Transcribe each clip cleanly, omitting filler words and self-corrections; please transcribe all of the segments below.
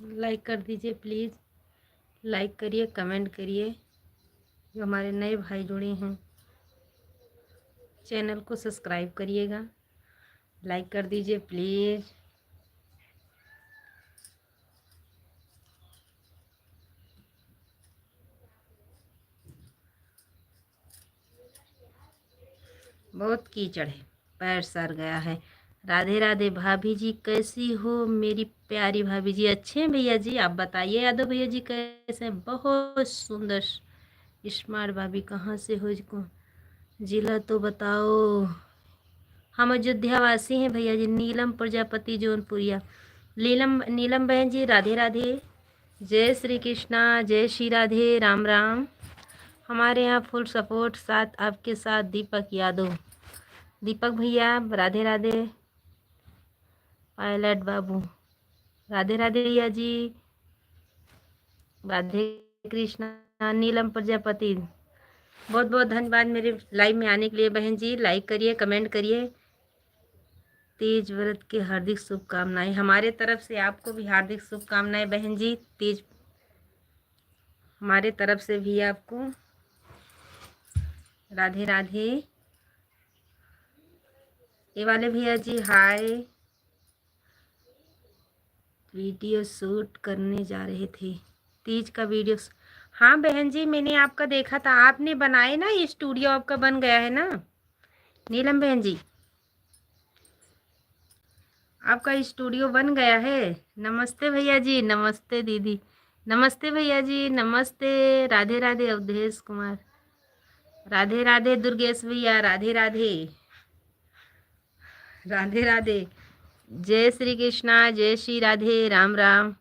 Like कर दीजिए please. Like करिए, कमेंट करिए। जो हमारे नए भाई जुड़े हैं चैनल को सब्सक्राइब करिएगा। लाइक कर दीजिए प्लीज़। बहुत कीचड़ है, पैर सर गया है। राधे राधे भाभी जी, कैसी हो मेरी प्यारी भाभी जी? अच्छे हैं भैया जी, आप बताइए। यादव भैया जी कैसे हैं? बहुत सुंदर स्मार्ट भाभी। कहाँ से हो इसको जिला तो बताओ। हम अयोध्या वासी हैं भैया जी। नीलम प्रजापति जौनपुरिया। नीलम बहन जी, राधे राधे। जय श्री कृष्णा, जय श्री राधे, राम राम। हमारे यहाँ फुल सपोर्ट, साथ आपके साथ दीपक यादव। दीपक भैया राधे राधे। पायलट बाबू राधे राधे भैया जी। राधे कृष्णा। नीलम प्रजापति, बहुत बहुत धन्यवाद मेरे लाइव में आने के लिए बहन जी। लाइक करिए, कमेंट करिए। तीज व्रत की हार्दिक शुभकामनाएं। हमारे तरफ से आपको भी हार्दिक शुभकामनाएं बहन जी। तीज हमारे तरफ से भी आपको राधे राधे। ये वाले भैया जी हाय। वीडियो शूट करने जा रहे थे, तीज का वीडियो। हाँ बहन जी, मैंने आपका देखा था, आपने बनाए ना, ये स्टूडियो आपका बन गया है ना नीलम बहन जी? आपका स्टूडियो बन गया है। नमस्ते भैया जी, नमस्ते दीदी, नमस्ते भैया जी, नमस्ते। राधे राधे अवधेश कुमार। राधे राधे दुर्गेश भैया, राधे राधे। राधे राधे। जय श्री कृष्णा, जय श्री राधे, राम राम।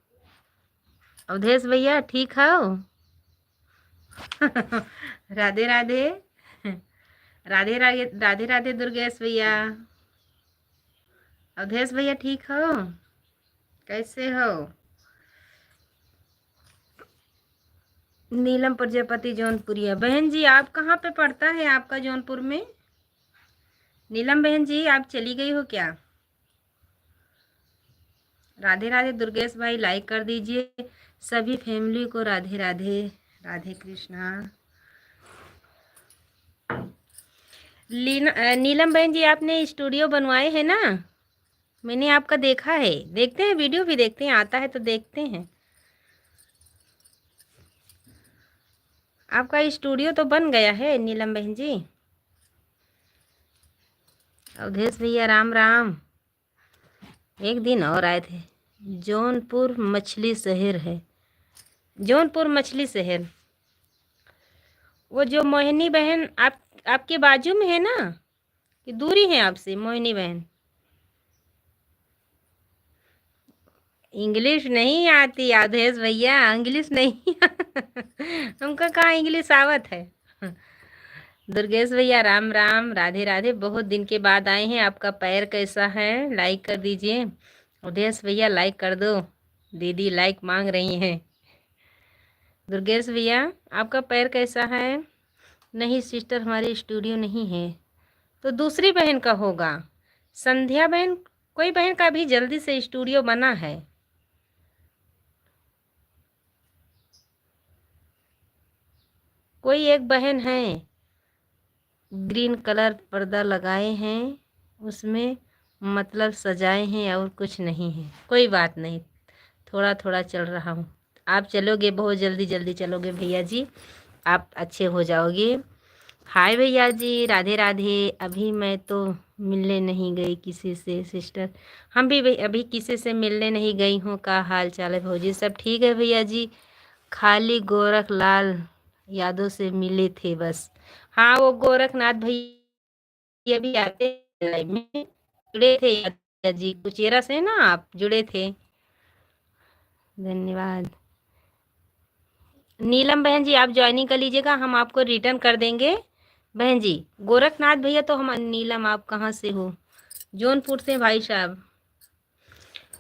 अवधेश भैया ठीक हो? राधे राधे। राधे राधे, राधे राधे दुर्गेश भैया। अवधेश भैया ठीक हो? कैसे हो? नीलम प्रजापति जौनपुरिया। बहन जी आप कहाँ पे पड़ता है आपका जौनपुर में? नीलम बहन जी आप चली गई हो क्या? राधे राधे दुर्गेश भाई, लाइक कर दीजिए। सभी फैमिली को राधे राधे, राधे कृष्णा। नीलम बहन जी आपने स्टूडियो बनवाए हैं ना? मैंने आपका देखा है, देखते हैं वीडियो भी देखते हैं, आता है तो देखते हैं। आपका स्टूडियो तो बन गया है नीलम बहन जी। अवधेश भैया राम राम। एक दिन और आए थे। जौनपुर मछली शहर है, जौनपुर मछली शहर। वो जो मोहिनी बहन आपके बाजू में है ना, कि दूरी है आपसे मोहिनी बहन? इंग्लिश नहीं आती अवधेश भैया, इंग्लिश नहीं। हमको कहाँ इंग्लिश आवत है। दुर्गेश भैया राम राम, राधे राधे। बहुत दिन के बाद आए हैं, आपका पैर कैसा है? लाइक कर दीजिए। उदेश भैया लाइक कर दो, दीदी लाइक मांग रही हैं। दुर्गेश भैया आपका पैर कैसा है? नहीं सिस्टर, हमारे स्टूडियो नहीं है। तो दूसरी बहन का होगा, संध्या बहन। कोई बहन का भी जल्दी से स्टूडियो बना है। कोई एक बहन है, ग्रीन कलर पर्दा लगाए हैं, उसमें मतलब सजाए हैं और कुछ नहीं है। कोई बात नहीं, थोड़ा थोड़ा चल रहा हूँ। आप चलोगे, बहुत जल्दी जल्दी चलोगे भैया जी, आप अच्छे हो जाओगे। हाय भैया जी, राधे राधे। अभी मैं तो मिलने नहीं गई किसी से सिस्टर। हम भी अभी किसी से मिलने नहीं गई हूँ। का हाल चाल है भौजी? सब ठीक है भैया जी, खाली गोरख लाल यादव से मिले थे बस। हाँ वो गोरखनाथ भैया भी आते हैं लाइव में, जुड़े थे यादव जी, कुचेरा से ना आप जुड़े थे। धन्यवाद। नीलम बहन जी आप ज्वाइनिंग कर लीजिएगा, हम आपको रिटर्न कर देंगे। बहन जी गोरखनाथ भैया तो हम। नीलम आप कहाँ से हो? जौनपुर से भाई साहब।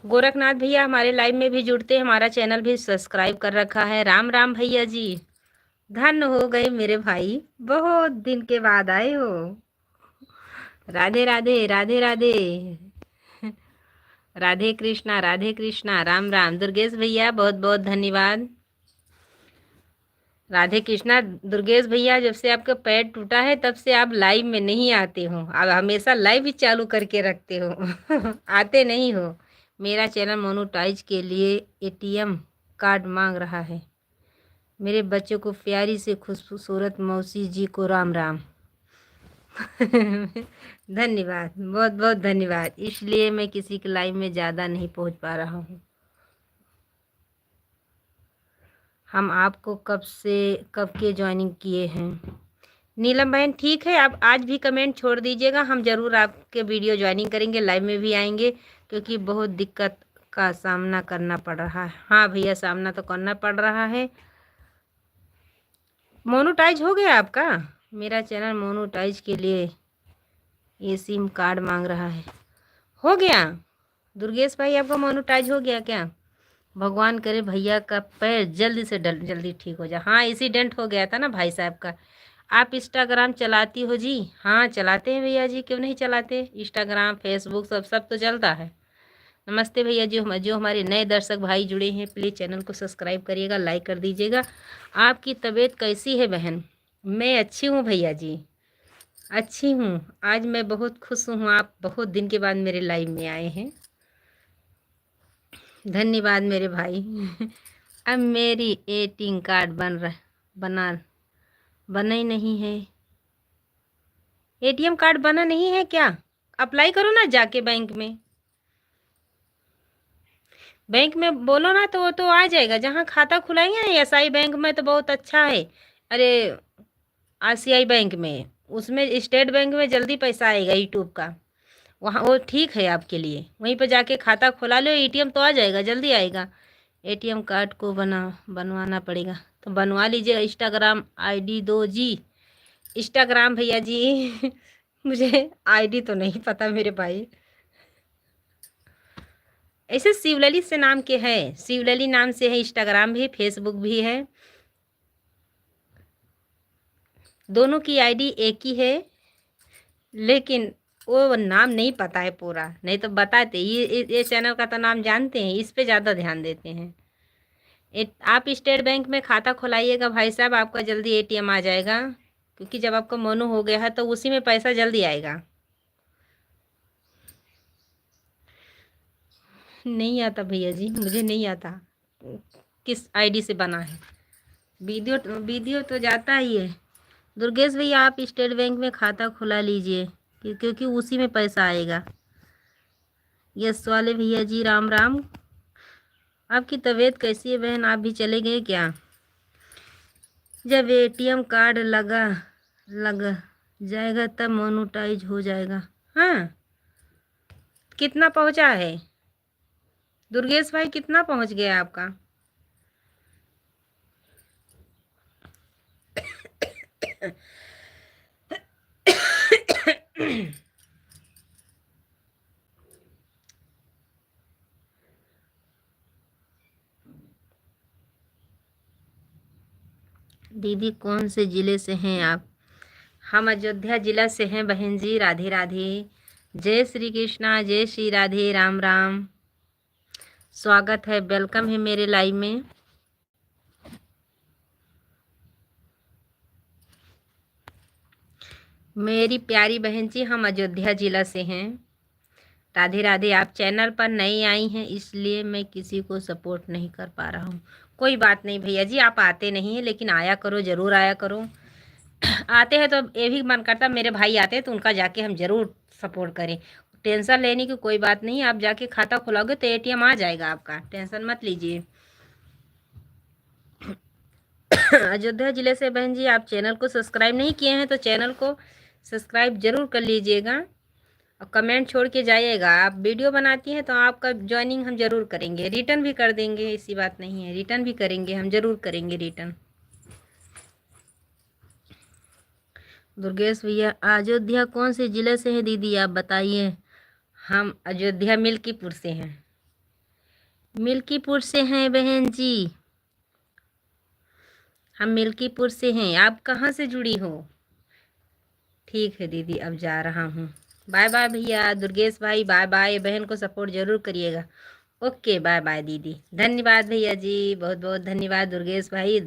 गोरखनाथ भैया हमारे लाइव में भी जुड़ते हैं, हमारा चैनल भी सब्सक्राइब कर रखा है। राम राम भैया जी, धन्य हो गए मेरे भाई, बहुत दिन के बाद आए हो। राधे राधे, राधे राधे। राधे कृष्णा, राम राम। दुर्गेश भैया बहुत बहुत धन्यवाद। राधे कृष्णा। दुर्गेश भैया, जब से आपका पैर टूटा है तब से आप लाइव में नहीं आते हो। आप हमेशा लाइव ही चालू करके रखते हो आते नहीं हो। मेरा चैनल मोनेटाइज के लिए एटीएम कार्ड मांग रहा है। मेरे बच्चों को प्यारी से खूबसूरत मौसी जी को राम राम धन्यवाद, बहुत बहुत धन्यवाद। इसलिए मैं किसी के लाइव में ज़्यादा नहीं पहुंच पा रहा हूँ। हम आपको कब के ज्वाइनिंग किए हैं? नीलम बहन ठीक है, आप आज भी कमेंट छोड़ दीजिएगा, हम ज़रूर आपके वीडियो ज्वाइनिंग करेंगे, लाइव में भी आएंगे, क्योंकि बहुत दिक्कत का सामना करना पड़ रहा है। हाँ भैया, सामना तो करना पड़ रहा है। मोनेटाइज हो गया आपका? मेरा चैनल मोनेटाइज के लिए ये सिम कार्ड मांग रहा है। हो गया दुर्गेश भाई, आपका मोनेटाइज हो गया क्या? भगवान करे भैया का पैर जल्दी से जल्दी ठीक हो जाए। हाँ, एक्सीडेंट हो गया था ना भाई साहब का। आप इंस्टाग्राम चलाती हो जी? हाँ चलाते हैं भैया जी, क्यों नहीं चलाते। इंस्टाग्राम फेसबुक सब तो चलता है। नमस्ते भैया जी। जो हमारे नए दर्शक भाई जुड़े हैं, प्लीज़ चैनल को सब्सक्राइब करिएगा, लाइक कर दीजिएगा। आपकी तबीयत कैसी है बहन? मैं अच्छी हूँ भैया जी, अच्छी हूँ। आज मैं बहुत खुश हूँ, आप बहुत दिन के बाद मेरे लाइव में आए हैं। धन्यवाद मेरे भाई अब मेरी एटीएम कार्ड बना ही नहीं है। एटीएम कार्ड बना नहीं है क्या? अप्लाई करो ना जाके बैंक में। बैंक में बोलो ना तो वो तो आ जाएगा। जहाँ खाता खुलाएंगे ना एसआई बैंक में तो बहुत अच्छा है। अरे आरसीआई बैंक में, उसमें स्टेट बैंक में जल्दी पैसा आएगा यूट्यूब का। वहाँ वो ठीक है आपके लिए। वहीं पर जाके खाता खुला लो, एटीएम तो आ जाएगा, जल्दी आएगा। एटीएम कार्ड को बनवाना पड़ेगा तो बनवा लीजिए। इंस्टाग्राम आईडी दो जी। इंस्टाग्राम भैया जी मुझे आईडी तो नहीं पता मेरे भाई। ऐसे शिवलली से नाम के है, शिवलली नाम से है। इंस्टाग्राम भी फेसबुक भी है, दोनों की आईडी एक ही है, लेकिन वो नाम नहीं पता है पूरा। नहीं तो बताते। ये चैनल का तो नाम जानते हैं, इस पे ज़्यादा ध्यान देते हैं। आप स्टेट बैंक में खाता खुलाइएगा भाई साहब, आपका जल्दी एटीएम आ जाएगा। क्योंकि जब आपका मोनो हो गया है तो उसी में पैसा जल्दी आएगा। नहीं आता भैया जी, मुझे नहीं आता किस आईडी से बना है। वीडियो तो जाता ही है। दुर्गेश भैया, आप स्टेट बैंक में खाता खुला लीजिए, क्योंकि उसी में पैसा आएगा। यस वाले भैया जी राम राम। आपकी तबीयत कैसी है बहन? आप भी चले गए क्या? जब एटीएम कार्ड लग जाएगा तब मोनेटाइज हो जाएगा। हाँ, कितना पहुंचा है दुर्गेश भाई? कितना पहुंच गया आपका? दीदी कौन से ज़िले से हैं आप? हम अयोध्या जिला से हैं बहन जी। राधे राधे। जय श्री कृष्णा, जय श्री राधे, राम राम। स्वागत है, वेलकम है मेरे लाइव में। मेरी प्यारी बहन जी, हम अयोध्या जिला से हैं। राधे राधे। आप चैनल पर नई आई हैं, इसलिए मैं किसी को सपोर्ट नहीं कर पा रहा हूँ। कोई बात नहीं भैया जी, आप आते नहीं हैं, लेकिन आया करो, ज़रूर आया करो। आते हैं तो ये भी मन करता मेरे भाई आते हैं तो उनका जाके हम ज़रूर सपोर्ट करें। टेंशन लेने की कोई बात नहीं। आप जाके खाता खुलाओगे तो एटीएम आ जाएगा आपका, टेंशन मत लीजिए। अयोध्या ज़िले से बहन जी, आप चैनल को सब्सक्राइब नहीं किए हैं तो चैनल को सब्सक्राइब ज़रूर कर लीजिएगा और कमेंट छोड़ के जाइएगा। आप वीडियो बनाती हैं तो आपका ज्वाइनिंग हम ज़रूर करेंगे, रिटर्न भी कर देंगे, ऐसी बात नहीं है। रिटर्न भी करेंगे, हम ज़रूर करेंगे रिटर्न। दुर्गेश भैया, अयोध्या कौन से ज़िले से हैं दीदी आप बताइए? हम अयोध्या मिल्कीपुर से हैं। मिल्कीपुर से हैं बहन जी, हम मिल्कीपुर से हैं। आप कहाँ से जुड़ी हो? ठीक है दीदी, अब जा रहा हूँ। बाय बाय भैया दुर्गेश भाई, बाय बाय। बहन को सपोर्ट जरूर करिएगा। ओके बाय बाय दीदी, धन्यवाद भैया जी, बहुत बहुत धन्यवाद दुर्गेश भाई।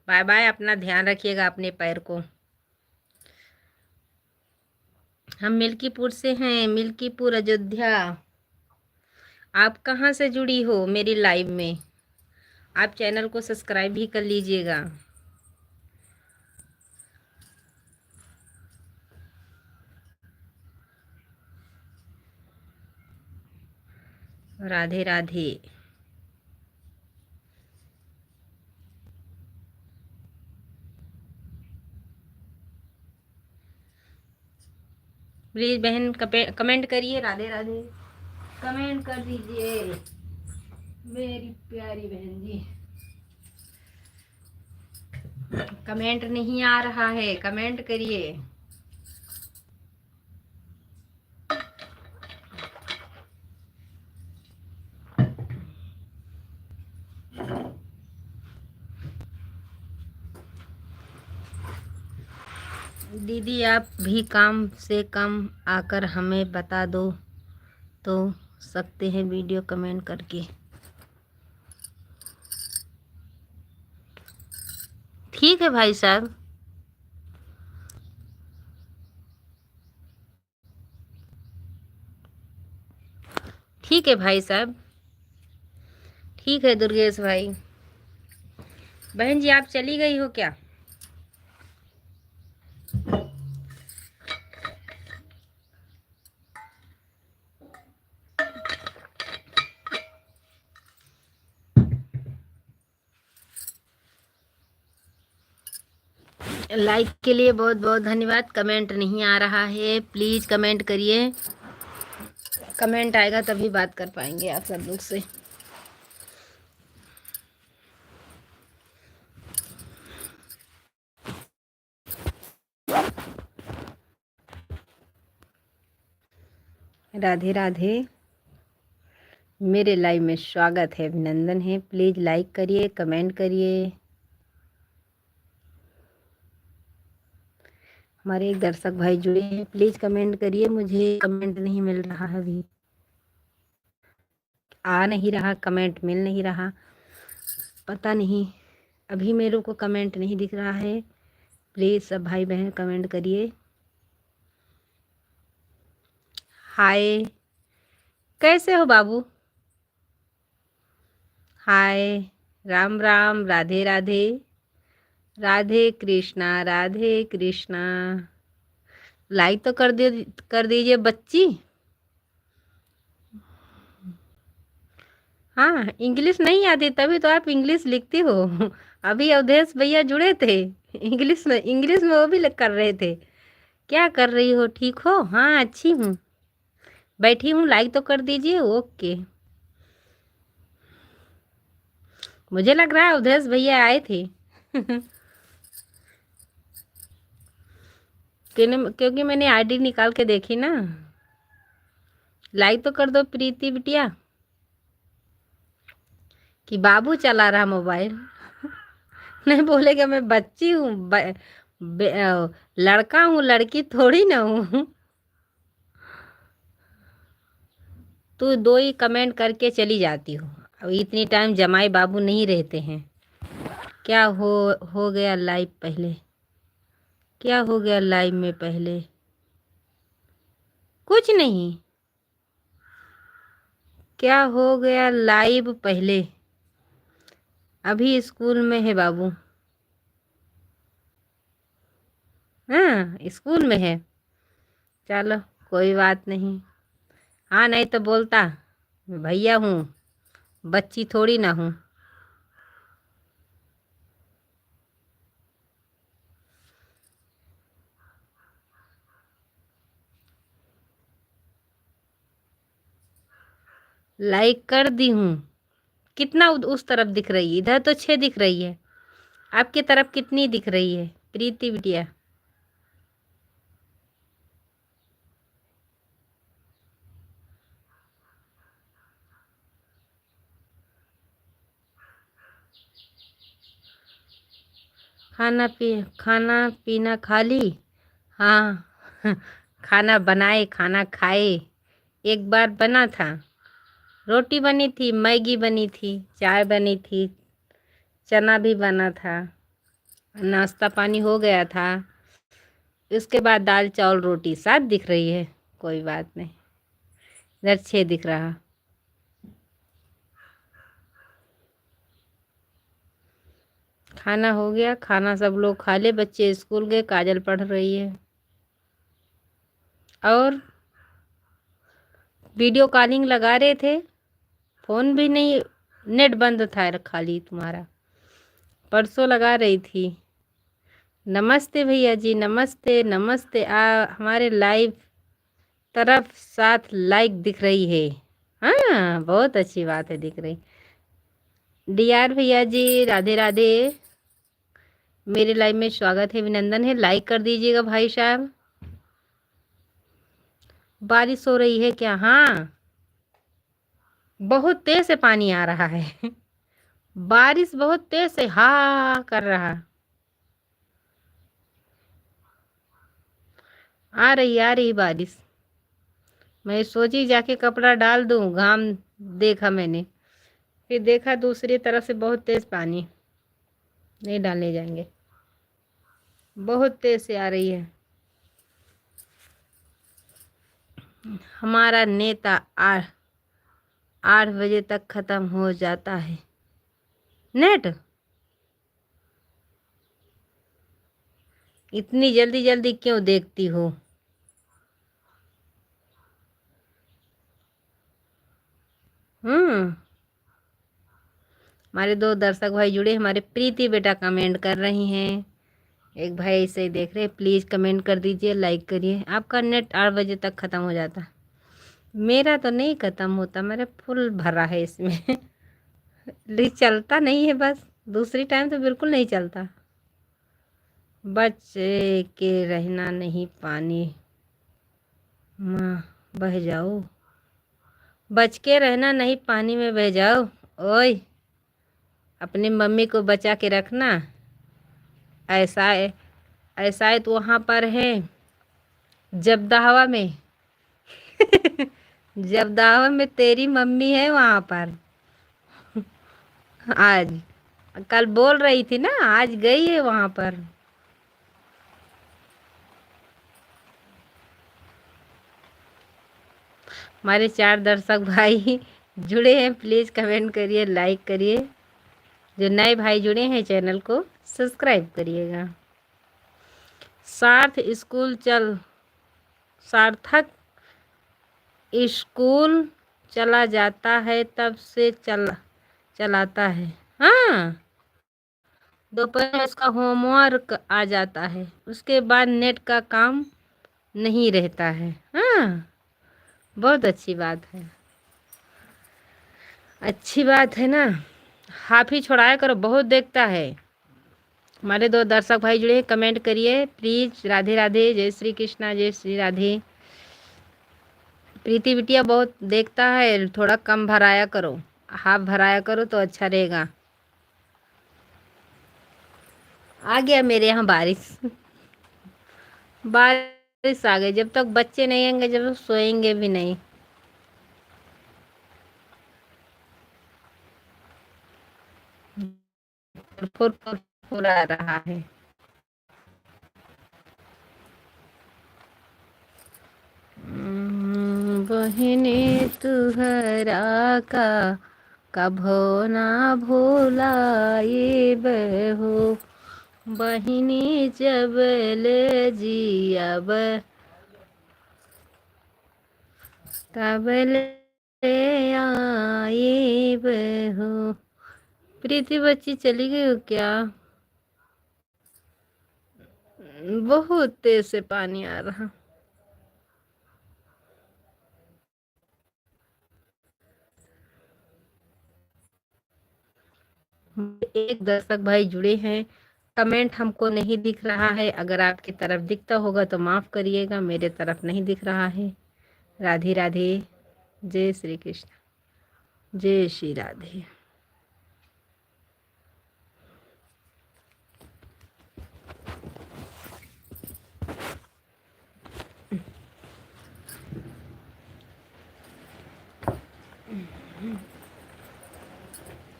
बाय बाय, अपना ध्यान रखिएगा अपने पैर को। हम मिल्कीपुर से हैं, मिल्कीपुर अयोध्या। आप कहाँ से जुड़ी हो मेरी लाइव में? आप चैनल को सब्सक्राइब भी कर लीजिएगा। राधे राधे। प्लीज बहन कमेंट करिए, राधे राधे कमेंट कर दीजिए मेरी प्यारी बहन जी। कमेंट नहीं आ रहा है, कमेंट करिए। दीदी आप भी काम से कम आकर हमें बता दो तो सकते हैं वीडियो कमेंट करके। ठीक है भाई साहब। ठीक है भाई साहब, ठीक है दुर्गेश भाई। बहन जी आप चली गई हो क्या? लाइक के लिए बहुत बहुत धन्यवाद। कमेंट नहीं आ रहा है, प्लीज़ कमेंट करिए। कमेंट आएगा तभी बात कर पाएंगे आप सब लोग से। राधे राधे, मेरे लाइव में स्वागत है, अभिनंदन है। प्लीज़ लाइक करिए, कमेंट करिए। हमारे एक दर्शक भाई जुड़े हैं, प्लीज़ कमेंट करिए। मुझे कमेंट नहीं मिल रहा है, अभी आ नहीं रहा, कमेंट मिल नहीं रहा, पता नहीं। अभी मेरे को कमेंट नहीं दिख रहा है। प्लीज़ सब भाई बहन कमेंट करिए। हाय, कैसे हो बाबू? हाय, राम राम, राधे राधे, राधे कृष्णा, राधे कृष्णा। लाइक तो कर दीजिए बच्ची। हाँ, इंग्लिश नहीं आती तभी तो आप इंग्लिश लिखती हो। अभी अवधेश भैया जुड़े थे, इंग्लिश में वो भी कर रहे थे। क्या कर रही हो, ठीक हो? हाँ अच्छी हूँ, बैठी हूँ। लाइक तो कर दीजिए। ओके, मुझे लग रहा है अवधेश भैया आए थे। क्योंकि मैंने आईडी निकाल के देखी ना। लाइक तो कर दो प्रीति बिटिया। कि बाबू चला रहा मोबाइल। नहीं बोलेगा मैं बच्ची हूँ, लड़का हूँ, लड़की थोड़ी ना हूँ। तू दो ही कमेंट करके चली जाती हो। अब इतनी टाइम जमाई बाबू नहीं रहते हैं। क्या हो गया लाइव पहले? क्या हो गया लाइव में पहले? कुछ नहीं। क्या हो गया लाइव पहले? अभी स्कूल में है बाबू। हाँ स्कूल में है। चलो कोई बात नहीं। हाँ नहीं तो बोलता मैं भैया हूँ, बच्ची थोड़ी ना हूँ। लाइक कर दी हूँ। कितना उस तरफ दिख रही है? इधर तो 6 दिख रही है, आपकी तरफ कितनी दिख रही है प्रीति बिटिया? खाना पीना खा ली? हाँ खाना बनाए, खाना खाए। एक बार बना था, रोटी बनी थी, मैगी बनी थी, चाय बनी थी, चना भी बना था, नाश्ता पानी हो गया था। उसके बाद दाल चावल रोटी 7 दिख रही है, कोई बात नहीं। इधर 6 दिख रहा। खाना हो गया, खाना सब लोग खा ले, बच्चे स्कूल गए, काजल पढ़ रही है। और वीडियो कॉलिंग लगा रहे थे, फ़ोन भी नहीं, नेट बंद था खाली तुम्हारा। परसों लगा रही थी। नमस्ते भैया जी, नमस्ते नमस्ते। हमारे लाइव तरफ 7 लाइक दिख रही है। हाँ, बहुत अच्छी बात है, दिख रही। डीआर भैया जी, राधे राधे। मेरे लाइव में स्वागत है, अभिनंदन है। लाइक कर दीजिएगा भाई साहब। बारिश हो रही है क्या? हाँ, बहुत तेज से पानी आ रहा है। बारिश बहुत तेज से हा कर रहा। आ रही बारिश। मैं सोची जाके कपड़ा डाल दूं, घाम देखा मैंने, फिर देखा दूसरी तरफ से बहुत तेज पानी। नहीं डालने जाएंगे, बहुत तेज से आ रही है। हमारा नेता 8 बजे तक खत्म हो जाता है नेट। इतनी जल्दी जल्दी क्यों देखती हो? हम्म। हमारे 2 दर्शक भाई जुड़े, हमारे प्रीति बेटा कमेंट कर रही हैं। एक भाई ऐसे ही देख रहे हैं। प्लीज़ कमेंट कर दीजिए, लाइक करिए। आपका नेट 8 बजे तक ख़त्म हो जाता। मेरा तो नहीं ख़त्म होता, मेरा फुल भरा है इसमें। लेकिन चलता नहीं है बस, दूसरी टाइम तो बिल्कुल नहीं चलता। बच के रहना नहीं पानी माँ बह जाओ, बच के रहना नहीं पानी में बह जाओ। ओए, अपनी मम्मी को बचा के रखना। ऐसा है, ऐसा है तो वहाँ पर है जबदाहवा में। जबदाहवा में तेरी मम्मी है वहाँ पर। आज, कल बोल रही थी ना, आज गई है वहाँ पर। हमारे 4 दर्शक भाई जुड़े हैं, प्लीज़ कमेंट करिए, लाइक करिए। जो नए भाई जुड़े हैं चैनल को सब्सक्राइब करिएगा। सार्थक स्कूल चला जाता है, तब से चलाता है। हाँ, दोपहर में उसका होमवर्क आ जाता है, उसके बाद नेट का काम नहीं रहता है। हाँ, बहुत अच्छी बात है, अच्छी बात है ना। हाथ ही छोड़ाया करो, बहुत देखता है। हमारे 2 दर्शक भाई जुड़े, कमेंट करिए प्लीज़। राधे राधे, जय श्री कृष्णा, जय श्री राधे। प्रीति बिटिया बहुत देखता है, थोड़ा कम भराया करो, हाफ भराया करो तो अच्छा रहेगा। आ गया मेरे यहाँ बारिश। बारिश आ गई। जब तक बच्चे नहीं आएंगे, जब तक सोएंगे भी नहीं। फुर फुर फुर आ रहा है। बहने तुहरा का कभो ना भूलाए बहो, बहिनी जब ले जियब तब ले आए बहो। प्रीति बच्ची चली गई हो क्या? बहुत तेज से पानी आ रहा। एक दर्शक भाई जुड़े हैं, कमेंट हमको नहीं दिख रहा है। अगर आपकी तरफ दिखता होगा तो माफ़ करिएगा, मेरे तरफ नहीं दिख रहा है। राधे राधे, जय श्री कृष्ण, जय श्री राधे।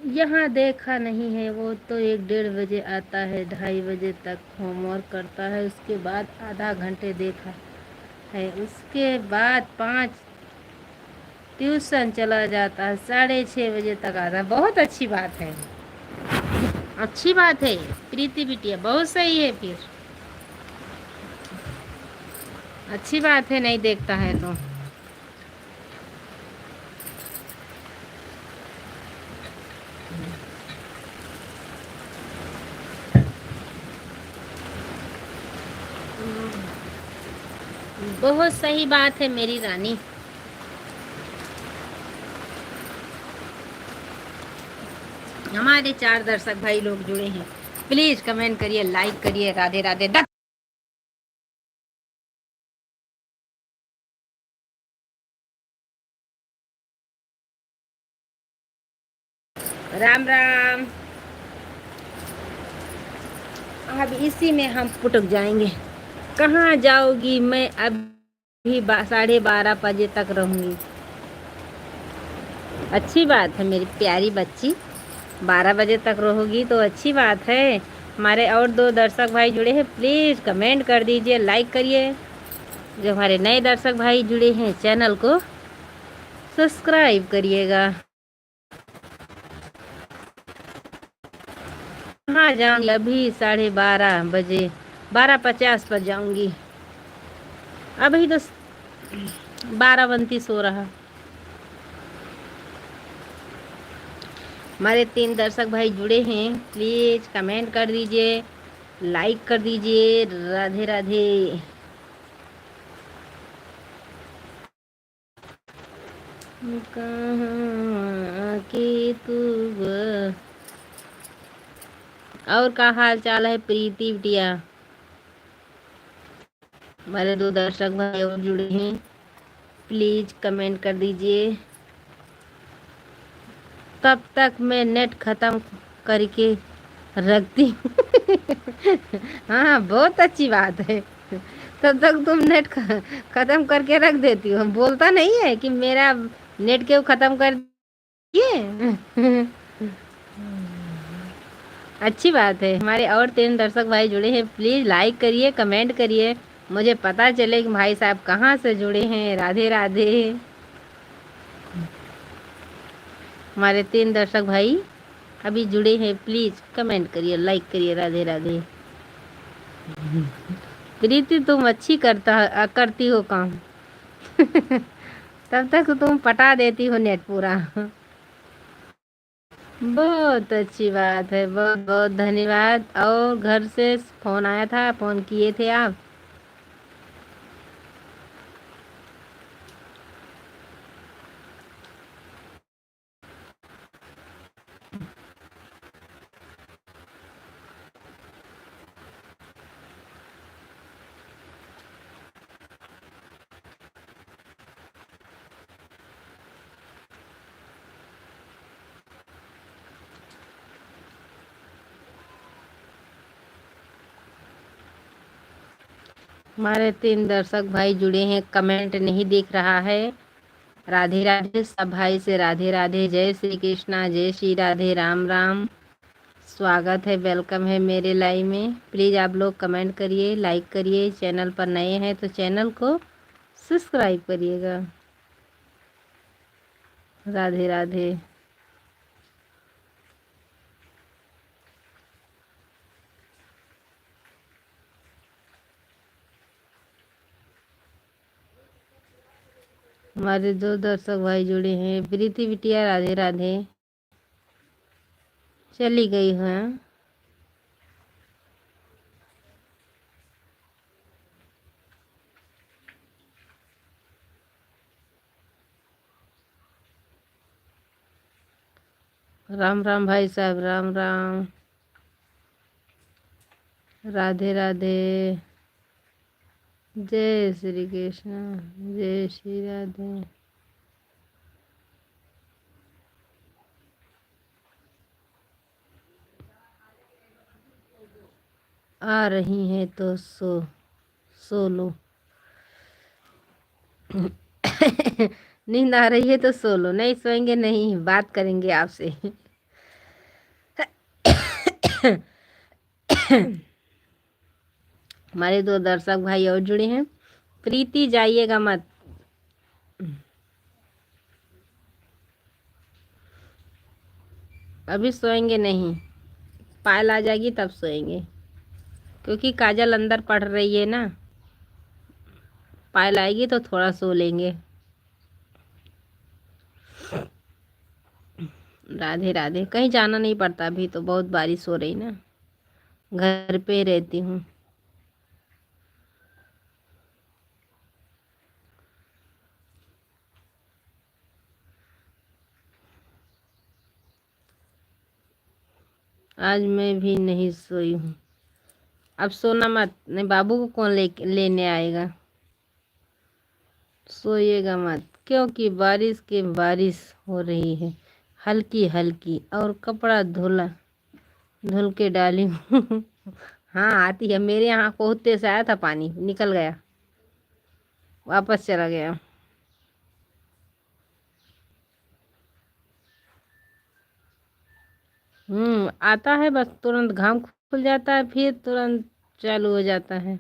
यहाँ देखा नहीं है, वो तो 1-1:30 बजे आता है, 2:30 बजे तक होमवर्क करता है, उसके बाद आधा घंटे देखा है, उसके बाद 5 ट्यूशन चला जाता है, 6:30 बजे तक आता है। बहुत अच्छी बात है, अच्छी बात है प्रीति बिटिया, बहुत सही है फिर, अच्छी बात है, नहीं देखता है तो। बहुत सही बात है मेरी रानी। हमारे 4 दर्शक भाई लोग जुड़े हैं, प्लीज कमेंट करिए, लाइक करिए। राधे राधे। राम राम। अब इसी में हम पुटक जाएंगे। कहाँ जाओगी? मैं अभी 12:30 बजे तक रहूंगी। अच्छी बात है मेरी प्यारी बच्ची, 12 बजे तक रहोगी तो अच्छी बात है। हमारे और 2 दर्शक भाई जुड़े हैं, प्लीज़ कमेंट कर दीजिए, लाइक करिए। जो हमारे नए दर्शक भाई जुड़े हैं, चैनल को सब्सक्राइब करिएगा। कहाँ जाऊँगी? अभी 12:30 बजे, 12:50 पर जाऊँगी। अभी तो 12:29 हो रहा। हमारे 3 दर्शक भाई जुड़े हैं, प्लीज़ कमेंट कर दीजिए, लाइक कर दीजिए। राधे राधे। कहाँ की तू और का हाल चाल है प्रीति बिटिया? हमारे 2 दर्शक भाई और जुड़े हैं, प्लीज कमेंट कर दीजिए। तब तक मैं नेट खत्म करके रखती हूँ। हाँ, बहुत अच्छी बात है। तब तक तुम नेट खत्म करके रख देती हो, बोलता नहीं है कि मेरा नेट क्यों खत्म कर दिए। अच्छी बात है। हमारे और 3 दर्शक भाई जुड़े हैं, प्लीज़ लाइक करिए, कमेंट करिए, मुझे पता चले कि भाई साहब कहाँ से जुड़े हैं। राधे राधे। हमारे 3 दर्शक भाई अभी जुड़े हैं, प्लीज़ कमेंट करिए, लाइक करिए। राधे राधे। प्रीति तुम अच्छी करती हो काम। तब तक तुम पटा देती हो नेट पूरा। बहुत अच्छी बात है, बहुत बहुत धन्यवाद। और घर से फोन आया था, फोन किए थे आप? हमारे 3 दर्शक भाई जुड़े हैं, कमेंट नहीं दिख रहा है। राधे राधे सब भाई से, राधे राधे। जय श्री कृष्णा, जय श्री राधे, राम राम। स्वागत है, वेलकम है मेरे लाइव में। प्लीज़ आप लोग कमेंट करिए, लाइक करिए। चैनल पर नए हैं तो चैनल को सब्सक्राइब करिएगा। राधे राधे। हमारे 2 दर्शक भाई जुड़े हैं, प्रीति बिटिया। राधे राधे। चली गई है। राम राम भाई साहब, राम राम। राधे राधे। जय श्री कृष्ण, जय श्री राधे। आ रही हैं तो सो लो। नींद आ रही है तो सो लो, नहीं सोएंगे नहीं, बात करेंगे आपसे। हमारे दो दर्शक भाई और जुड़े हैं। प्रीति जाइएगा मत। अभी सोएंगे नहीं, पायल आ जाएगी तब सोएंगे, क्योंकि काजल अंदर पढ़ रही है ना। पायल आएगी तो थोड़ा सो लेंगे। राधे राधे। कहीं जाना नहीं पड़ता, अभी तो बहुत बारिश हो रही ना, घर पे रहती हूँ। आज मैं भी नहीं सोई हूँ। अब सोना मत, नहीं बाबू को कौन लेने आएगा। सोइएगा मत, क्योंकि बारिश हो रही है, हल्की हल्की, और कपड़ा धुल के डाली हूँ। हाँ आती है, मेरे यहाँ कोहते से आया था, पानी निकल गया, वापस चला गया। आता है, बस तुरंत घाम खुल जाता है, फिर तुरंत चालू हो जाता है।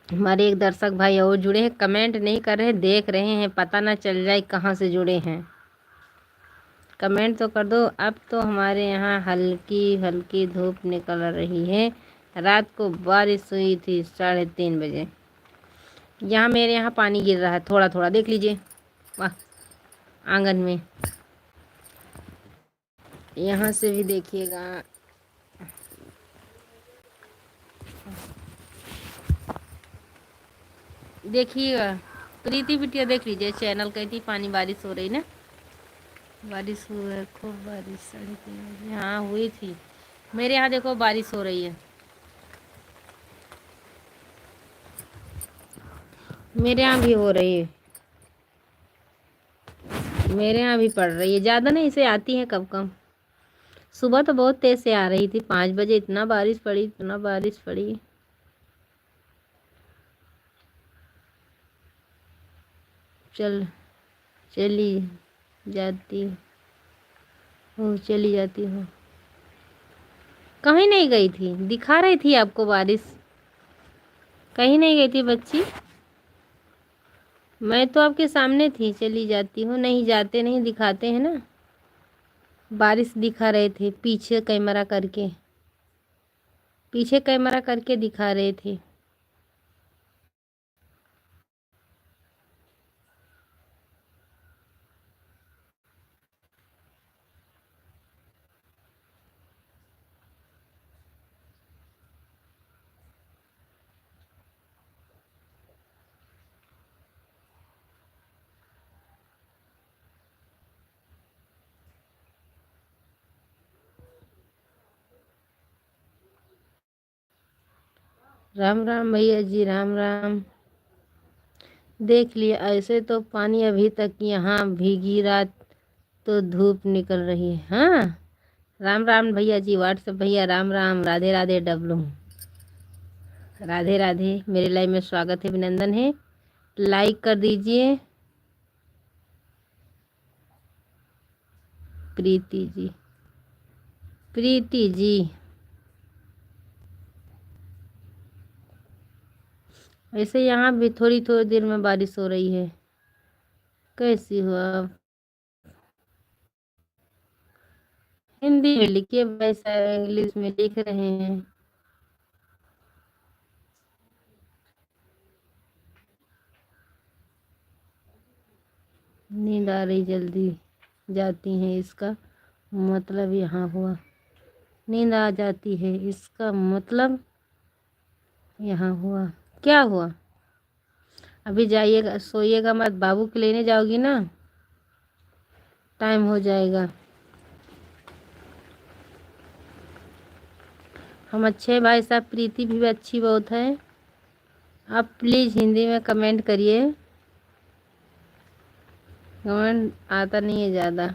हमारे एक दर्शक भाई और जुड़े हैं, कमेंट नहीं कर रहे, देख रहे हैं, पता ना चल जाए कहाँ से जुड़े हैं। कमेंट तो कर दो। अब तो हमारे यहाँ हल्की हल्की धूप निकल रही है। रात को बारिश हुई थी 3:30 बजे। यहाँ मेरे यहाँ पानी गिर रहा है थोड़ा थोड़ा, देख लीजिए। वाह, आंगन में। यहाँ से भी देखिएगा। देखिएगा, प्रीति बिटिया देख लीजिए, चैनल कहती पानी बारिश हो रही ना। बारिश हुई है, खूब बारिश 3:30 बजे हाँ हुई थी। मेरे यहाँ देखो बारिश हो रही है, मेरे यहाँ भी हो रही है, मेरे यहाँ भी पड़ रही है, ज़्यादा नहीं, इसे आती है कब कब। सुबह तो बहुत तेज से आ रही थी, 5 बजे इतना बारिश पड़ी, इतना बारिश पड़ी। चल चली जाती हो, चली जाती हो। कहीं नहीं गई थी, दिखा रही थी आपको बारिश। कहीं नहीं गई थी बच्ची, मैं तो आपके सामने थी। चली जाती हूँ, नहीं जाते नहीं, दिखाते हैं ना। बारिश दिखा रहे थे, पीछे कैमरा करके, पीछे कैमरा करके दिखा रहे थे। राम राम भैया जी, राम राम। देख लिया, ऐसे तो पानी अभी तक यहाँ भीगी, रात तो धूप निकल रही है। हाँ, राम राम भैया जी, व्हाट्सएप भैया, राम राम, राधे राधे डबलू, राधे राधे। मेरे लाइव में स्वागत है, अभिनंदन है, लाइक कर दीजिए। प्रीति जी, प्रीति जी, ऐसे यहाँ भी थोड़ी थोड़ी देर में बारिश हो रही है। कैसी हो आप? हिंदी में लिखिए भाई साहब, इंग्लिश में लिख रहे हैं। नींद आ रही जल्दी जाती है, इसका मतलब यहाँ हुआ। नींद आ जाती है, इसका मतलब यहाँ हुआ। क्या हुआ? अभी जाइएगा, सोइएगा मत, बाबू के लेने जाओगी ना, टाइम हो जाएगा। हम अच्छे हैं भाई साहब, प्रीति भी अच्छी बहुत है। आप प्लीज़ हिंदी में कमेंट करिए, कमेंट आता नहीं है ज़्यादा।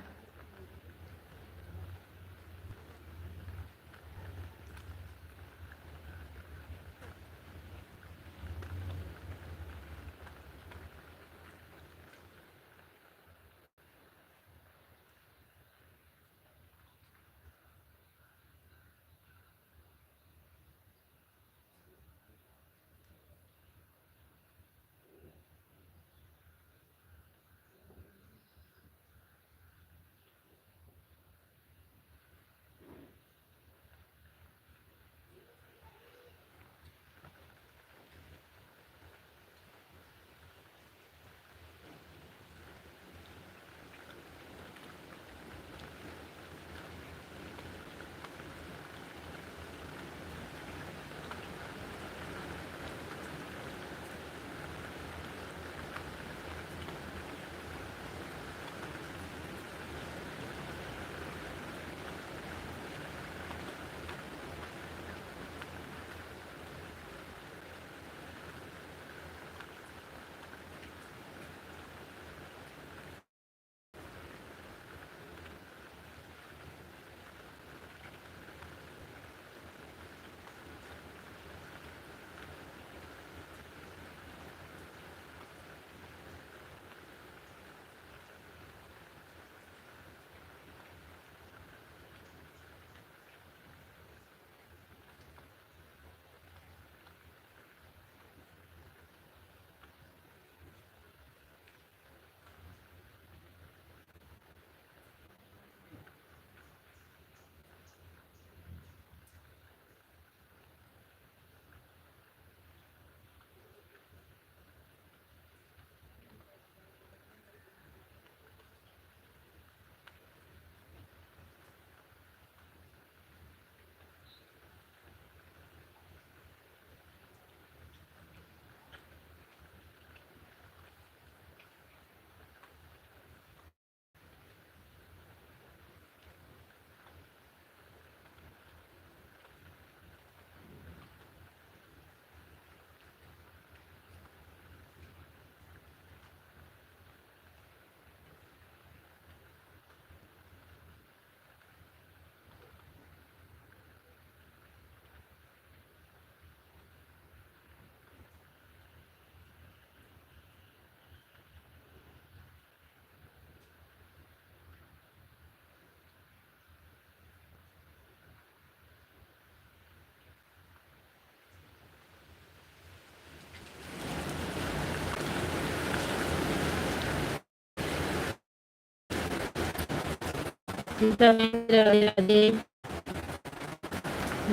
सीता बहन जी, राधे राधे,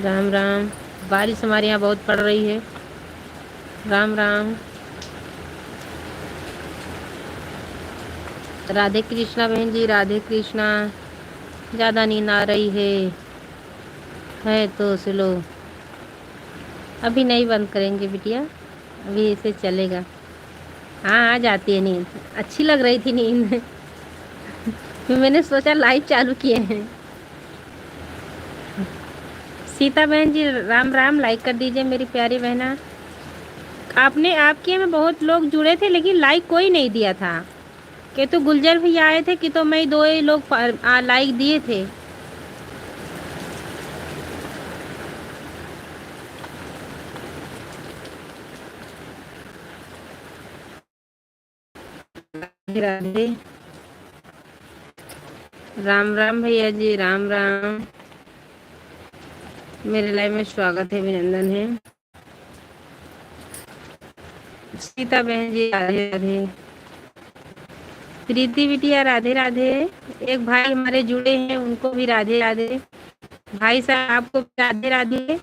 राम राम। बारिश हमारे यहाँ बहुत पड़ रही है। राम राम। राधे कृष्णा बहन जी, राधे कृष्णा। ज़्यादा नींद आ रही है तो स्लो। अभी नहीं बंद करेंगे बिटिया, अभी इसे चलेगा। हाँ आ जाती है नींद, अच्छी लग रही थी नींद। फिर मैंने सोचा लाइव चालू किए हैं। सीता बहन जी राम राम, लाइक कर दीजिए मेरी प्यारी बहना। आपने आपके में बहुत लोग जुड़े थे लेकिन लाइक कोई नहीं दिया था। कि तो गुलजर भैया आए थे कि तो मैं दो ही लोग लाइक दिए थे। राधे राधे। राम राम भैया जी, राम राम। मेरे लाइव में स्वागत है, अभिनंदन है। सीता बहन जी राधे राधे। प्रीति बिटिया राधे राधे। एक भाई हमारे जुड़े हैं, उनको भी राधे राधे। भाई साहब आपको राधे राधे।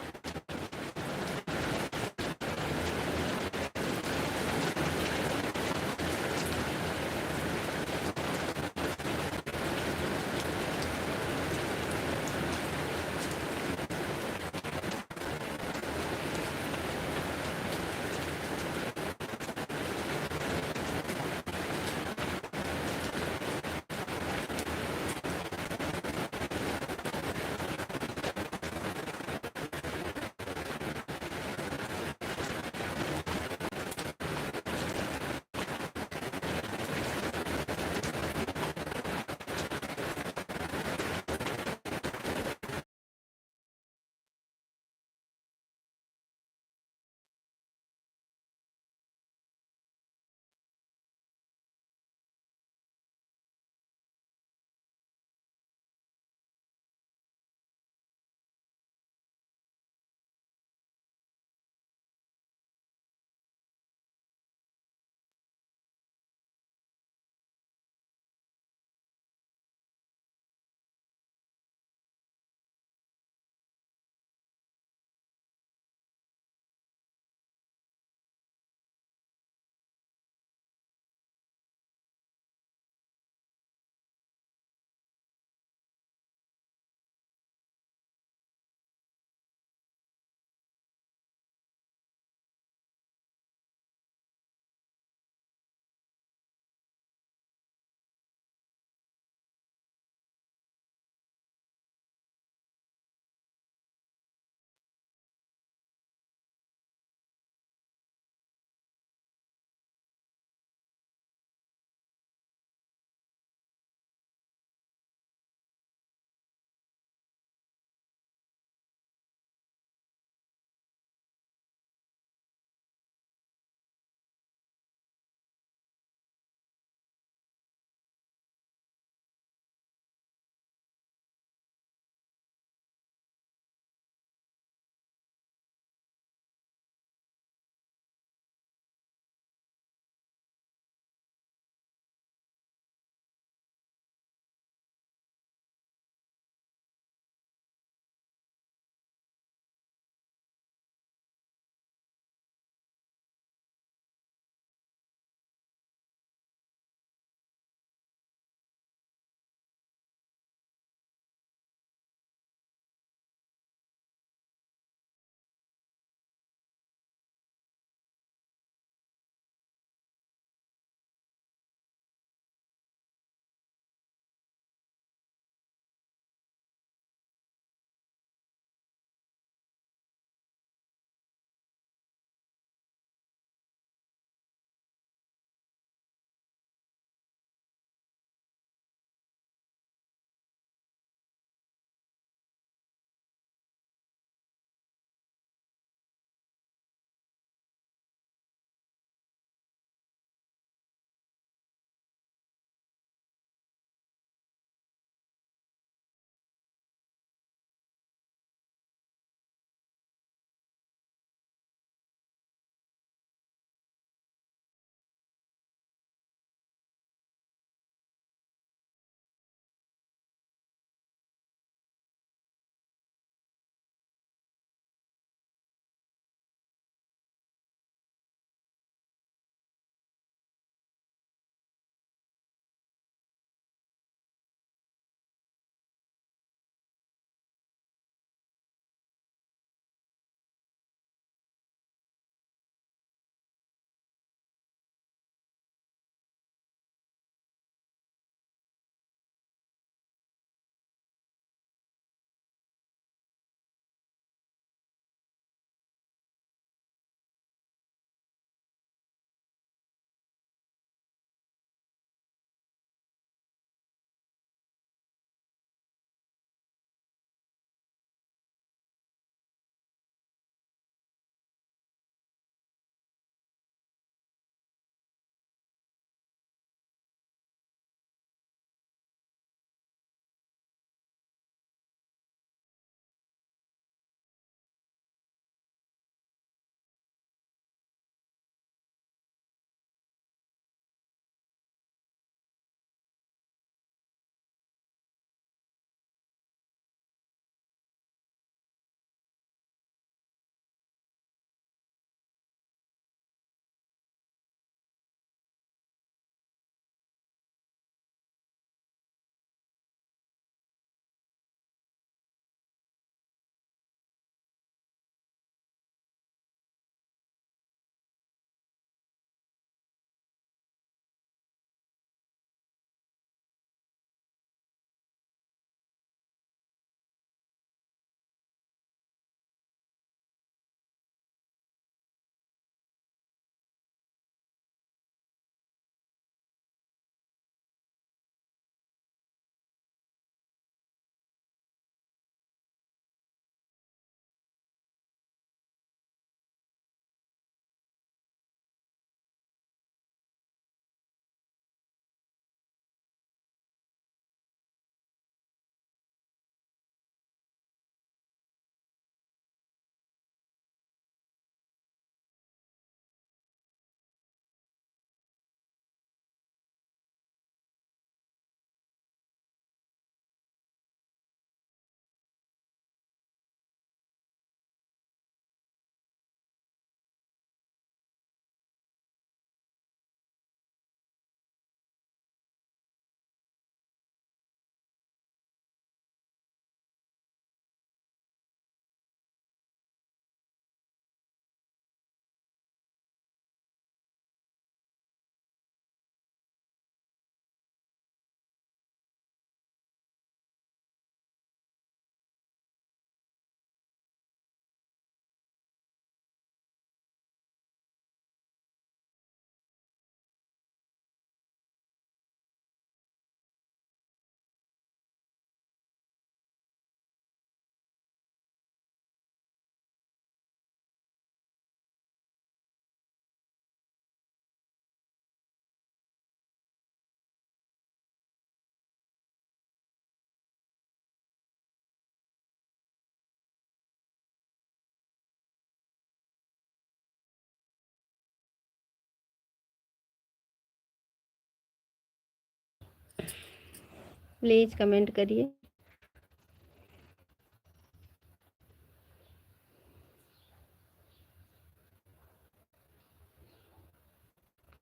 प्लीज़ कमेंट करिए।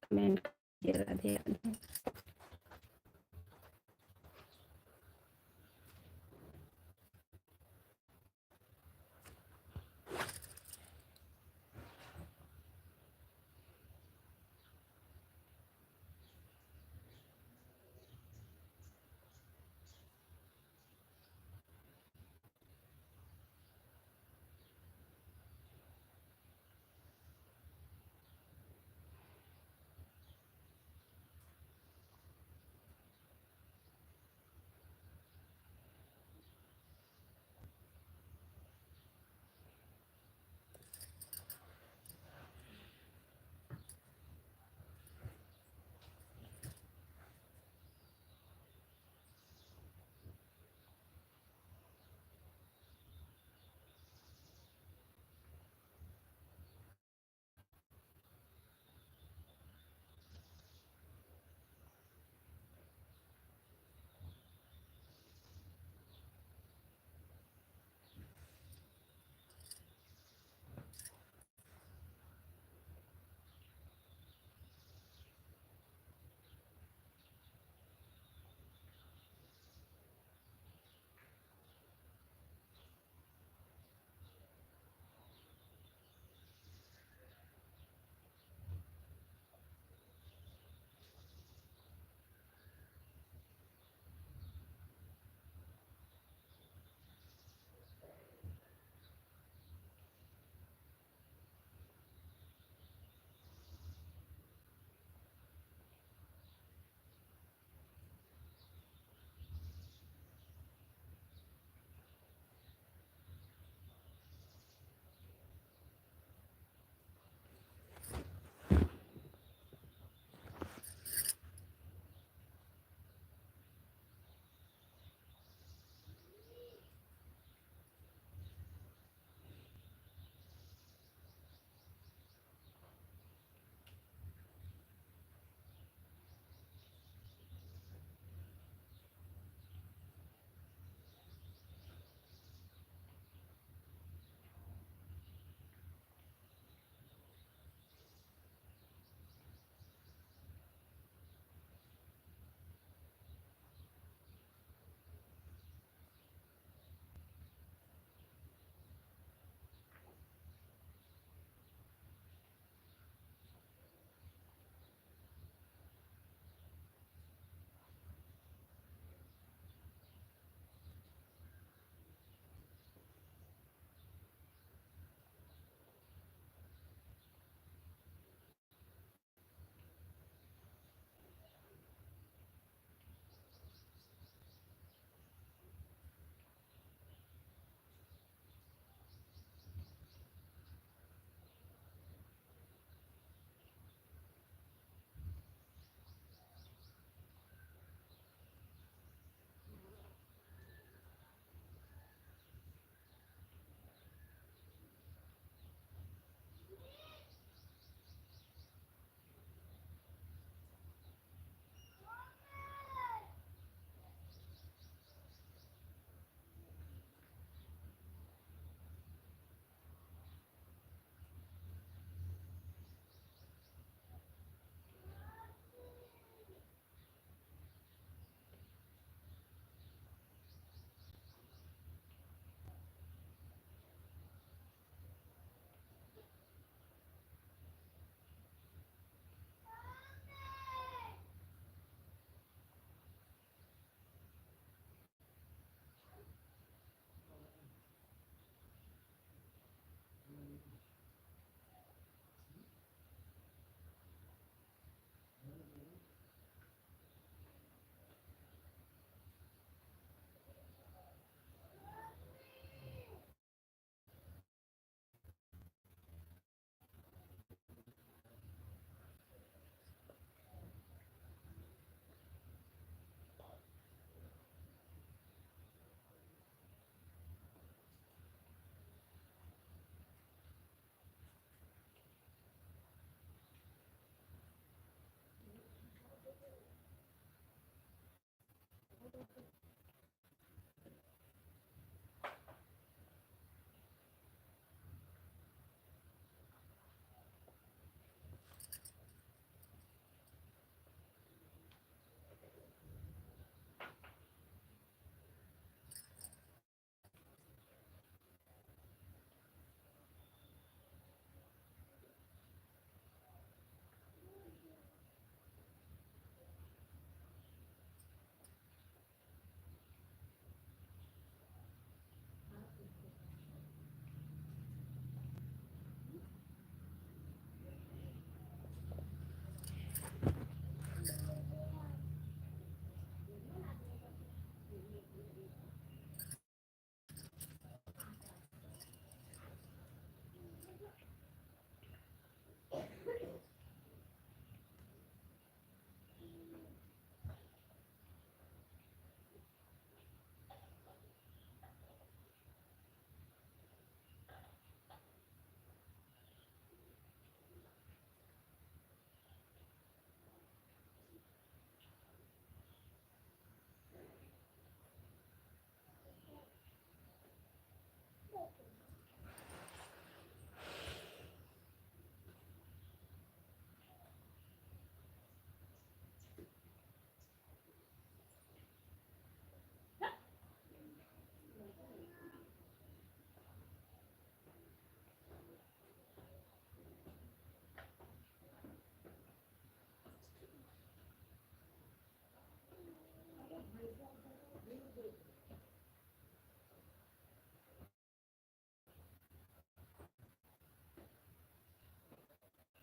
कमेंट कीजिए। राधे राधे।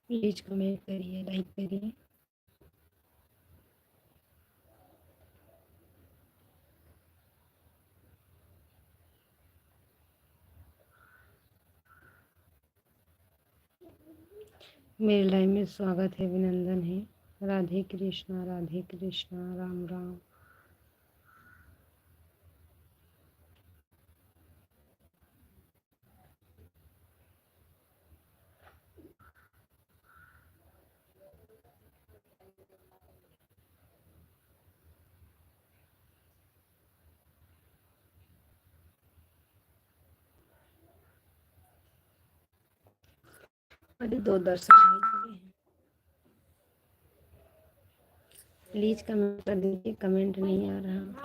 प्लीज कमेंट करिए, लाइक करिए। मेरे लाइव में स्वागत है, अभिनंदन है। राधे कृष्णा, राधे कृष्णा, राम राम। अभी 2 दर्शक आए हैं। प्लीज कमेंट कर दीजिए, कमेंट नहीं आ रहा,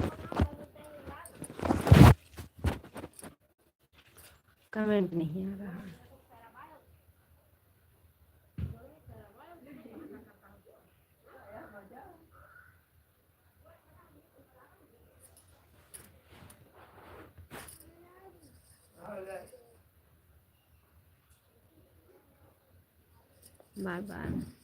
कमेंट नहीं आ रहा। Bye bye.